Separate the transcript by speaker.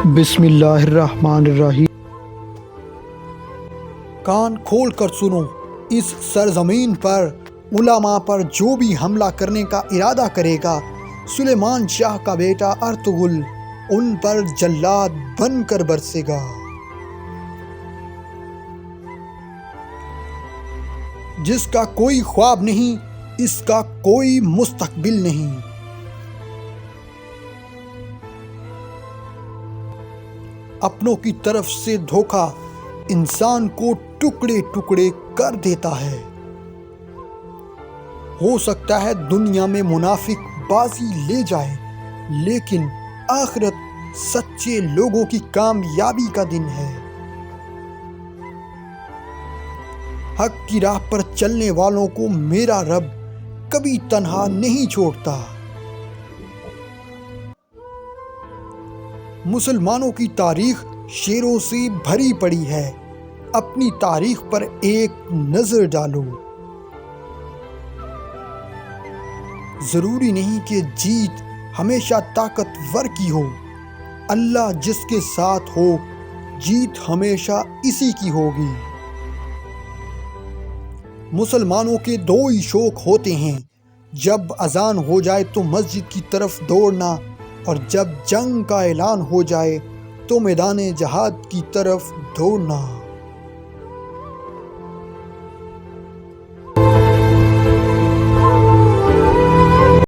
Speaker 1: بسم اللہ الرحمن الرحیم۔
Speaker 2: کان کھول کر سنو، اس سرزمین پر علماء پر جو بھی حملہ کرنے کا ارادہ کرے گا، سلیمان شاہ کا بیٹا ارطغرل ان پر جلاد بن کر برسے گا۔ جس کا کوئی خواب نہیں، اس کا کوئی مستقبل نہیں۔ اپنوں کی طرف سے دھوکہ انسان کو ٹکڑے ٹکڑے کر دیتا ہے۔ ہو سکتا ہے دنیا میں منافق بازی لے جائے، لیکن آخرت سچے لوگوں کی کامیابی کا دن ہے۔ حق کی راہ پر چلنے والوں کو میرا رب کبھی تنہا نہیں چھوڑتا۔ مسلمانوں کی تاریخ شیروں سے بھری پڑی ہے، اپنی تاریخ پر ایک نظر ڈالو۔ ضروری نہیں کہ جیت ہمیشہ طاقتور کی ہو، اللہ جس کے ساتھ ہو، جیت ہمیشہ اسی کی ہوگی۔ مسلمانوں کے دو ہی شوق ہوتے ہیں، جب اذان ہو جائے تو مسجد کی طرف دوڑنا، اور جب جنگ کا اعلان ہو جائے تو میدان جہاد کی طرف دوڑنا۔